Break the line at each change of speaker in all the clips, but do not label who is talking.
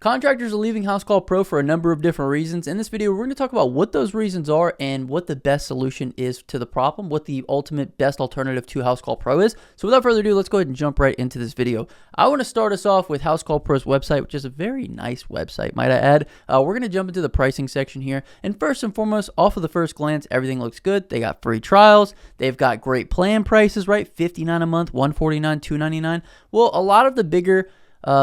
Contractors are leaving Housecall Pro for a number of different reasons. In this video, we're going to talk about what those reasons are and what the best solution is to the problem, what the ultimate best alternative to Housecall Pro is. So without further ado, let's go ahead and jump right into this video. I want to start us off with Housecall Pro's website, which is a very nice website, might I add. We're going to jump into the pricing section here. And first and foremost, off of the first glance, everything looks good. They got free trials. They've got great plan prices, right? $59 a month, $149, $299. Well, a lot of the bigger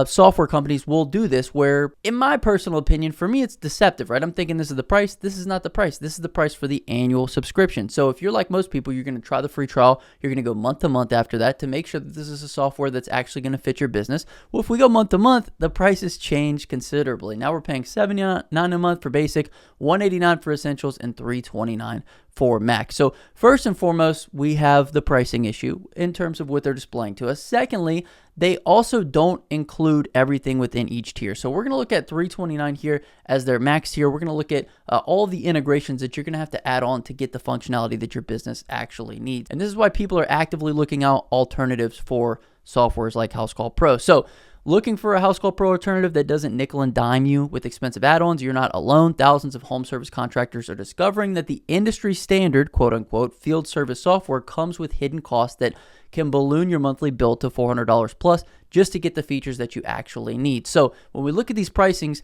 software companies will do this where, in my personal opinion, for me, it's deceptive, right? I'm thinking this is the price. This is not the price. This is the price for the annual subscription. So if you're like most people, you're going to try the free trial. You're going to go month to month after that to make sure that this is a software that's actually going to fit your business. Well, if we go month to month, the prices change considerably. Now we're paying $79 a month for basic, $189 for essentials, and $329 for Max. So first and foremost, we have the pricing issue in terms of what they're displaying to us. Secondly, they also don't include everything within each tier. So we're going to look at $329 here as their Max tier. We're going to look at all the integrations that you're going to have to add on to get the functionality that your business actually needs. And this is why people are actively looking out alternatives for softwares like Housecall Pro. So looking for a Housecall Pro alternative that doesn't nickel and dime you with expensive add-ons, you're not alone. Thousands of home service contractors are discovering that the industry standard, quote unquote, field service software comes with hidden costs that can balloon your monthly bill to $400 plus just to get the features that you actually need. So when we look at these pricings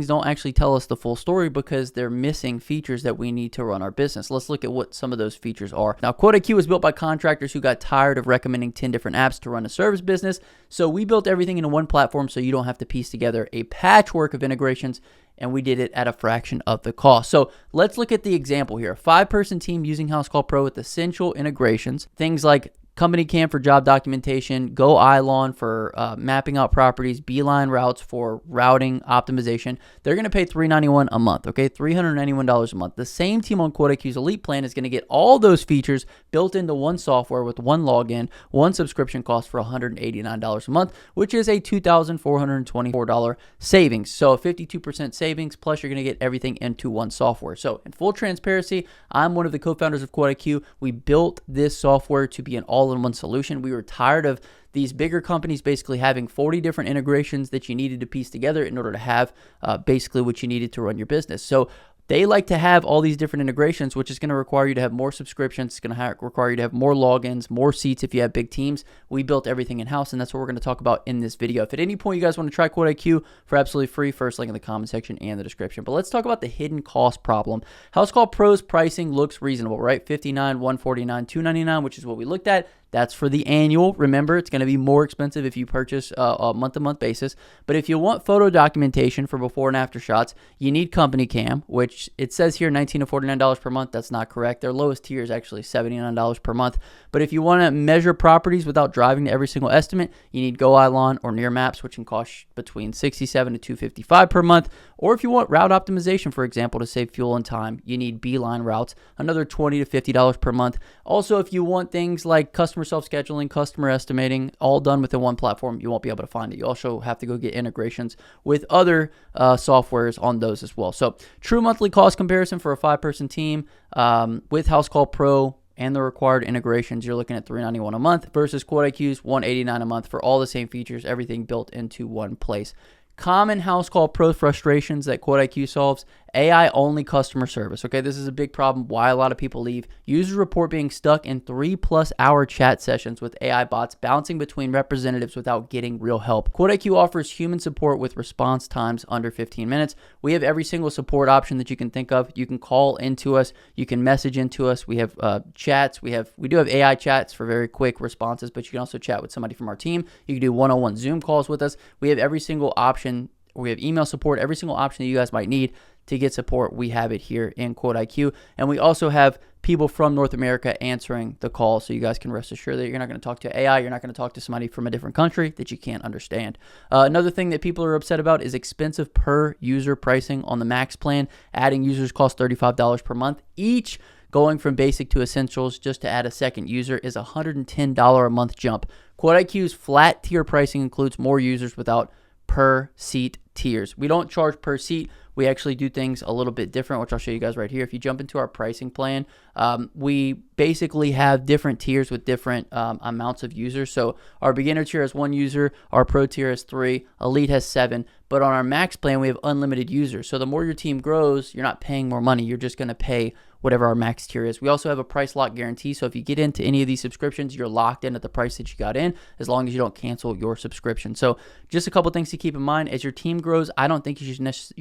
don't actually tell us the full story because they're missing features that we need to run our business. Let's look at what some of those features are. Now, QuoteIQ was built by contractors who got tired of recommending 10 different apps to run a service business. So we built everything into one platform so you don't have to piece together a patchwork of integrations, and we did it at a fraction of the cost. So let's look at the example here. A 5-person team using Housecall Pro with essential integrations, things like Company Cam for job documentation, Go Ilon for mapping out properties, Beeline routes for routing optimization. They're going to pay $391 a month, okay? $391 a month. The same team on QuoteIQ's Elite plan is going to get all those features built into one software with one login, one subscription cost for $189 a month, which is a $2,424 savings. So a 52% savings, plus you're going to get everything into one software. So in full transparency, I'm one of the co-founders of QuoteIQ. We built this software to be an all-in-one solution. We were tired of these bigger companies basically having 40 different integrations that you needed to piece together in order to have basically what you needed to run your business. So they like to have all these different integrations, which is going to require you to have more subscriptions. It's going to require you to have more logins, more seats if you have big teams. We built everything in-house, and that's what we're going to talk about in this video. If at any point you guys want to try QuoteIQ for absolutely free, first link in the comment section and the description. But let's talk about the hidden cost problem. Housecall Pro's pricing looks reasonable, right? $59, $149, $299, which is what we looked at. That's for the annual. Remember, it's going to be more expensive if you purchase a month-to-month basis. But if you want photo documentation for before and after shots, you need Company Cam, which it says here $19 to $49 per month. That's not correct. Their lowest tier is actually $79 per month. But if you want to measure properties without driving to every single estimate, you need Go Ilon or Near Maps, which can cost between $67 to $255 per month. Or if you want route optimization, for example, to save fuel and time, you need Beeline routes, another $20 to $50 per month. Also, if you want things like customer self-scheduling, customer estimating, all done within one platform, you won't be able to find it. You also have to go get integrations with other softwares on those as well. So true monthly cost comparison for a 5-person team with Housecall Pro and the required integrations, you're looking at $391 a month versus QuoteIQ's $189 a month for all the same features, everything built into one place. Common Housecall Pro frustrations that QuoteIQ solves: AI-only customer service. Okay, this is a big problem, why a lot of people leave. Users report being stuck in 3+ hour chat sessions with AI bots bouncing between representatives without getting real help. QuoteIQ offers human support with response times under 15 minutes. We have every single support option that you can think of. You can call into us. You can message into us. We have chats. We do have AI chats for very quick responses, but you can also chat with somebody from our team. You can do one-on-one Zoom calls with us. We have every single option. We have email support, every single option that you guys might need to get support. We have it here in QuoteIQ. And we also have people from North America answering the call, so you guys can rest assured that you're not going to talk to AI. You're not going to talk to somebody from a different country that you can't understand. Another thing that people are upset about is expensive per user pricing on the Max plan. Adding users costs $35 per month each. Going from basic to essentials just to add a second user is a $110 a month jump. QuoteIQ's flat tier pricing includes more users without per seat tiers. We don't charge per seat. We actually do things a little bit different, which I'll show you guys right here. If you jump into our pricing plan, we basically have different tiers with different amounts of users. So our beginner tier has 1 user, our pro tier has 3, elite has 7, But on our max plan, we have unlimited users. So the more your team grows, you're not paying more money. You're just going to pay whatever our max tier is. We also have a price lock guarantee. So if you get into any of these subscriptions, you're locked in at the price that you got in, as long as you don't cancel your subscription. So just a couple things to keep in mind as your team grows. I don't think you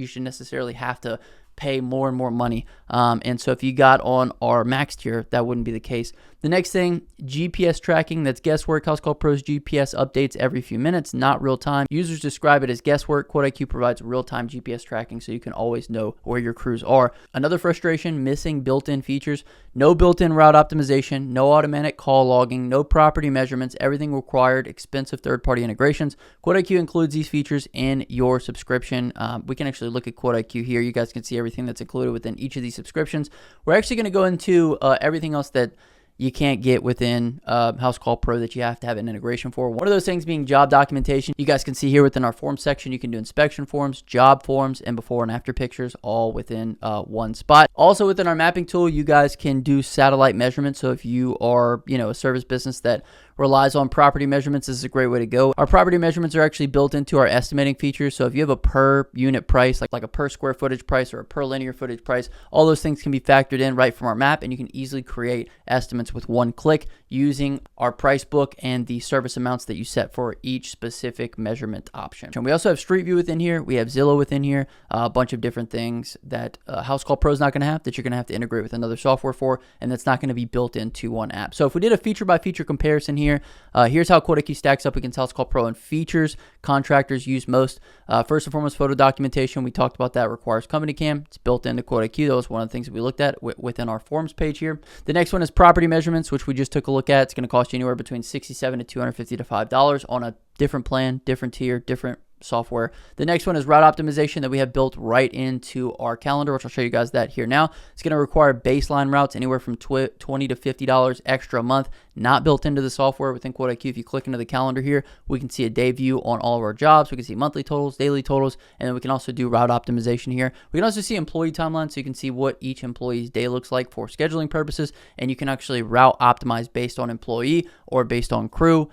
should necessarily have to pay more and more money. And so if you got on our max tier, that wouldn't be the case. The next thing, GPS tracking. That's guesswork. Housecall Pro's GPS updates every few minutes, not real time. Users describe it as guesswork. QuoteIQ provides real-time GPS tracking so you can always know where your crews are. Another frustration, missing built-in features. No built-in route optimization, no automatic call logging, no property measurements, everything required expensive third-party integrations. QuoteIQ includes these features in your subscription. We can actually look at QuoteIQ here. You guys can see everything that's included within each of these subscriptions. We're actually going to go into everything else that you can't get within Housecall Pro that you have to have an integration for. One of those things being job documentation. You guys can see here within our forms section, you can do inspection forms, job forms, and before and after pictures all within one spot. Also within our mapping tool, you guys can do satellite measurements. So if you are, a service business that relies on property measurements, this is a great way to go. Our property measurements are actually built into our estimating features. So if you have a per unit price, like a per square footage price or a per linear footage price, all those things can be factored in right from our map, and you can easily create estimates with one click using our price book and the service amounts that you set for each specific measurement option. And we also have Street View within here. We have Zillow within here, a bunch of different things that Housecall Pro is not going to have, that you're going to have to integrate with another software for, and that's not going to be built into one app. So if we did a feature by feature comparison here, here's how QuoteIQ stacks up against Housecall Pro and features contractors use most. First and foremost, photo documentation. We talked about that. Requires company cam. It's built into QuoteIQ. That was one of the things that we looked at within our forms page here. The next one is property measurements, which we just took a look at. It's going to cost you anywhere between $67 to $250 to $5 on a different plan, different tier, different software. The next one is route optimization that we have built right into our calendar, which I'll show you guys that here now. It's going to require baseline routes anywhere from $20 to $50 extra a month, not built into the software within QuoteIQ. If you click into the calendar here, we can see a day view on all of our jobs. We can see monthly totals, daily totals, and then we can also do route optimization here. We can also see employee timelines, so you can see what each employee's day looks like for scheduling purposes, and you can actually route optimize based on employee or based on crew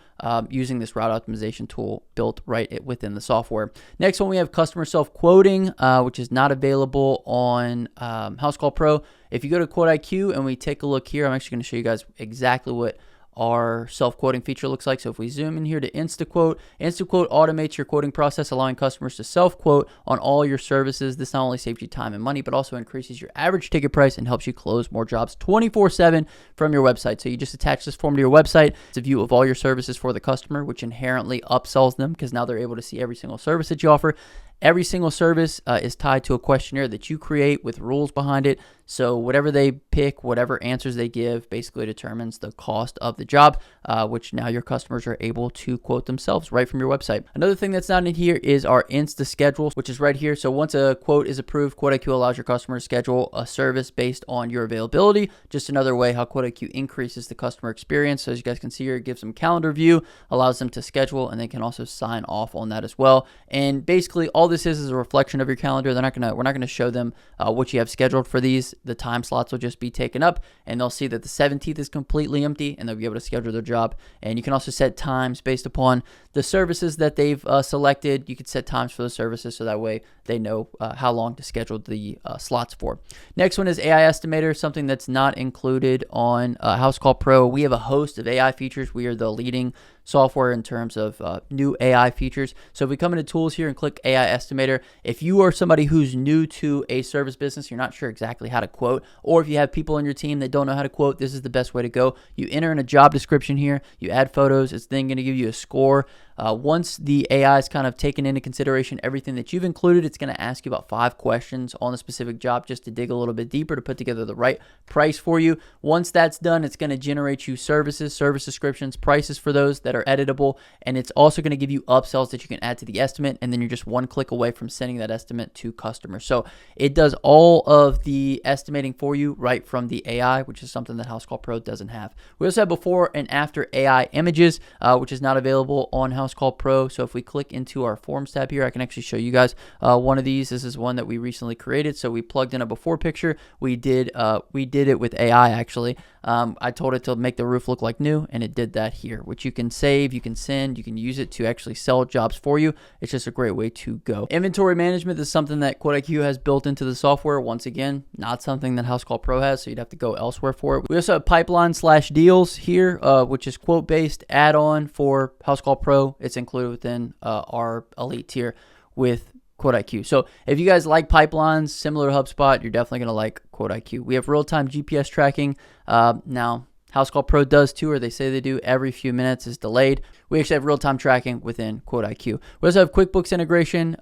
using this route optimization tool built right within the software. Next one, we have customer self-quoting, which is not available on Housecall Pro. If you go to QuoteIQ and we take a look here, I'm actually going to show you guys exactly what our self-quoting feature looks like. So if we zoom in here to InstaQuote, InstaQuote automates your quoting process, allowing customers to self-quote on all your services. This not only saves you time and money, but also increases your average ticket price and helps you close more jobs 24/7 from your website. So you just attach this form to your website. It's a view of all your services for the customer, which inherently upsells them because now they're able to see every single service that you offer. Every single service is tied to a questionnaire that you create with rules behind it. So whatever they pick, whatever answers they give, basically determines the cost of the job, which now your customers are able to quote themselves right from your website. Another thing that's not in here is our InstaSchedule, which is right here. So once a quote is approved, QuoteIQ allows your customer to schedule a service based on your availability. Just another way how QuoteIQ increases the customer experience. So as you guys can see here, it gives them calendar view, allows them to schedule, and they can also sign off on that as well. And basically all this is a reflection of your calendar. We're not gonna show them what you have scheduled for these. The time slots will just be taken up, and they'll see that the 17th is completely empty, and they'll be able to schedule their job. And you can also set times based upon the services that they've selected. You could set times for the services, so that way they know how long to schedule the slots for. Next one is AI Estimator, something that's not included on Housecall Pro. We have a host of AI features. We are the leading software in terms of new AI features. So if we come into tools here and click AI Estimator, if you are somebody who's new to a service business, you're not sure exactly how to quote, or if you have people on your team that don't know how to quote, this is the best way to go. You enter in a job description here, you add photos, it's then going to give you a score. Once the AI is kind of taken into consideration everything that you've included, it's going to ask you about 5 questions on a specific job just to dig a little bit deeper to put together the right price for you. Once that's done, it's going to generate you services, service descriptions, prices for those that are editable, and it's also going to give you upsells that you can add to the estimate, and then you're just one click away from sending that estimate to customers. So it does all of the estimating for you right from the AI, which is something that Housecall Pro doesn't have. We also have before and after AI images, which is not available on Housecall Housecall Pro. So if we click into our Forms tab here, I can actually show you guys one of these. This is one that we recently created. So we plugged in a before picture. We did it with AI actually. I told it to make the roof look like new, and it did that here, which you can save, you can send, you can use it to actually sell jobs for you. It's just a great way to go. Inventory management is something that QuoteIQ has built into the software. Once again, not something that Housecall Pro has, so you'd have to go elsewhere for it. We also have pipeline/deals here, which is quote-based add-on for Housecall Pro. It's included within our Elite tier with QuoteIQ. So if you guys like pipelines, similar to HubSpot, you're definitely going to like QuoteIQ. We have real-time GPS tracking. Now, Housecall Pro does too, or they say they do. Every few minutes is delayed. We actually have real-time tracking within QuoteIQ. We also have QuickBooks integration.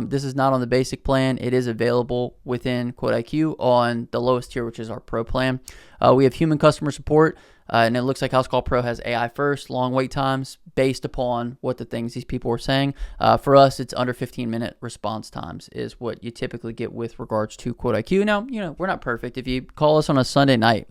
This is not on the basic plan. It is available within QuoteIQ on the lowest tier, which is our Pro plan. We have human customer support. And it looks like Housecall Pro has AI first, long wait times based upon what the things these people were saying. For us, it's under 15-minute response times is what you typically get with regards to QuoteIQ. Now, we're not perfect. If you call us on a Sunday night,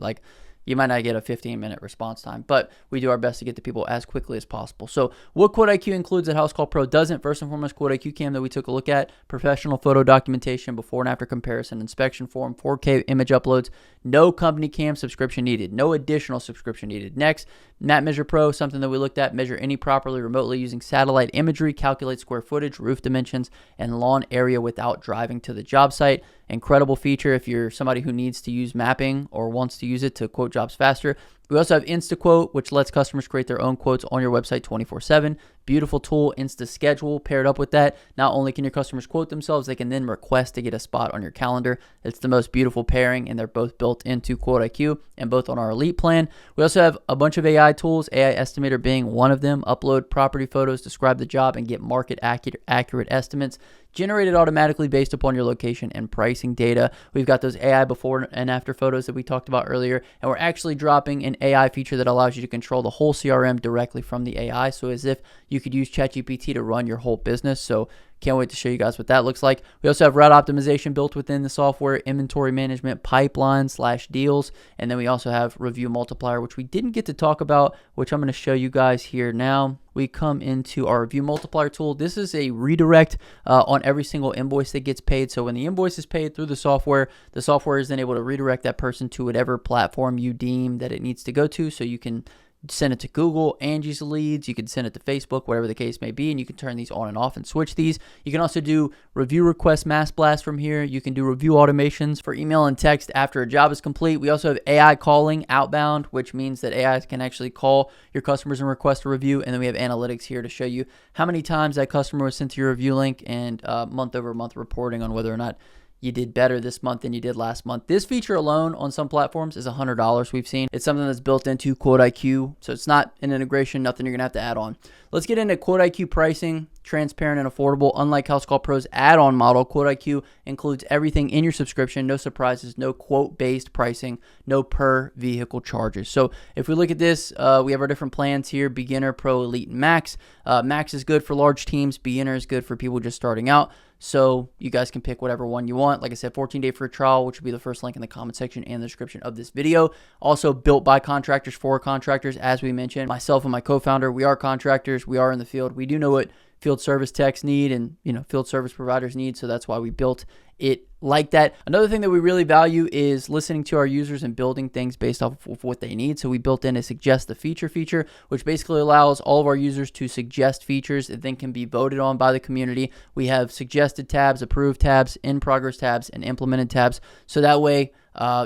you might not get a 15-minute response time, but we do our best to get to people as quickly as possible. So what QuoteIQ includes that Housecall Pro doesn't, first and foremost, QuoteIQ Cam that we took a look at, professional photo documentation, before and after comparison, inspection form, 4K image uploads, no company cam subscription needed, no additional subscription needed. Next, Map Measure Pro, something that we looked at, measure any properly remotely using satellite imagery, calculate square footage, roof dimensions, and lawn area without driving to the job site. Incredible feature if you're somebody who needs to use mapping or wants to use it to quote jobs faster. We also have InstaQuote, which lets customers create their own quotes on your website 24/7. Beautiful tool, InstaSchedule paired up with that. Not only can your customers quote themselves, they can then request to get a spot on your calendar. It's the most beautiful pairing, and they're both built into QuoteIQ and both on our Elite plan. We also have a bunch of AI tools, AI Estimator being one of them. Upload property photos, describe the job, and get market accurate estimates generated automatically based upon your location and pricing data. We've got those AI before and after photos that we talked about earlier, and we're actually dropping an AI feature that allows you to control the whole CRM directly from the AI, so as if you could use ChatGPT to run your whole business. So can't wait to show you guys what that looks like. We also have route optimization built within the software, inventory management, pipeline/deals, and then we also have review multiplier, which we didn't get to talk about, which I'm going to show you guys here now. We come into our review multiplier tool. This is a redirect on every single invoice that gets paid. So when the invoice is paid through the software is then able to redirect that person to whatever platform you deem that it needs to go to. So you can send it to Google, Angie's Leads, you can send it to Facebook, whatever the case may be, and you can turn these on and off and switch these. You can also do review request mass blast from here. You can do review automations for email and text after a job is complete. We also have AI calling outbound, which means that AI can actually call your customers and request a review, and then we have analytics here to show you how many times that customer was sent to your review link and month-over-month reporting on whether or not you did better this month than you did last month. This feature alone on some platforms is $100 we've seen. It's something that's built into QuoteIQ, so it's not an integration, nothing you're gonna have to add on. Let's get into QuoteIQ pricing, transparent and affordable. Unlike Housecall Pro's add-on model, QuoteIQ includes everything in your subscription, no surprises, no quote-based pricing, no per vehicle charges. So if we look at this, we have our different plans here, beginner, pro, elite, and max. Max is good for large teams, beginner is good for people just starting out. So you guys can pick whatever one you want. Like I said, 14-day free trial, which will be the first link in the comment section and the description of this video. Also built by contractors for contractors, as we mentioned. Myself and my co-founder, we are contractors. We are in the field. We do know what field service techs need and field service providers need. So that's why we built it like that. Another thing that we really value is listening to our users and building things based off of what they need. So we built in a suggest the feature, which basically allows all of our users to suggest features that then can be voted on by the community. We have suggested tabs, approved tabs, in progress tabs, and implemented tabs. So that way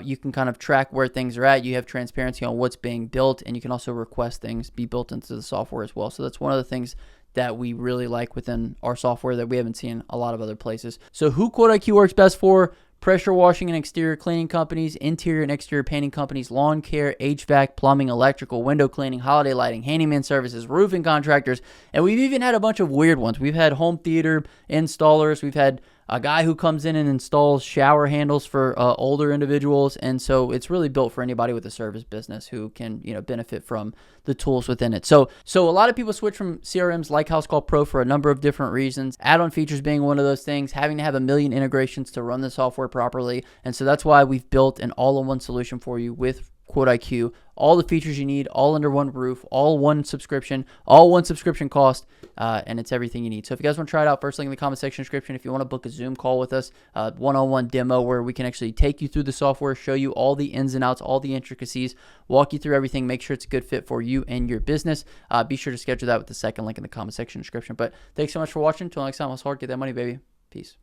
you can kind of track where things are at. You have transparency on what's being built, and you can also request things be built into the software as well. So that's one of the things that we really like within our software that we haven't seen a lot of other places. So who QuoteIQ works best for? Pressure washing and exterior cleaning companies, interior and exterior painting companies, lawn care, HVAC, plumbing, electrical, window cleaning, holiday lighting, handyman services, roofing contractors, and we've even had a bunch of weird ones. We've had home theater installers. We've had a guy who comes in and installs shower handles for older individuals, and so it's really built for anybody with a service business who can benefit from the tools within it. So a lot of people switch from CRMs like Housecall Pro for a number of different reasons. Add-on features being one of those things, having to have a million integrations to run the software properly, and so that's why we've built an all-in-one solution for you with QuoteIQ, all the features you need, all under one roof, all one subscription cost, and it's everything you need. So if you guys want to try it out, first link in the comment section description. If you want to book a Zoom call with us, one-on-one demo where we can actually take you through the software, show you all the ins and outs, all the intricacies, walk you through everything, make sure it's a good fit for you and your business, be sure to schedule that with the second link in the comment section description. But thanks so much for watching. Until next time, let's hard get that money, baby. Peace.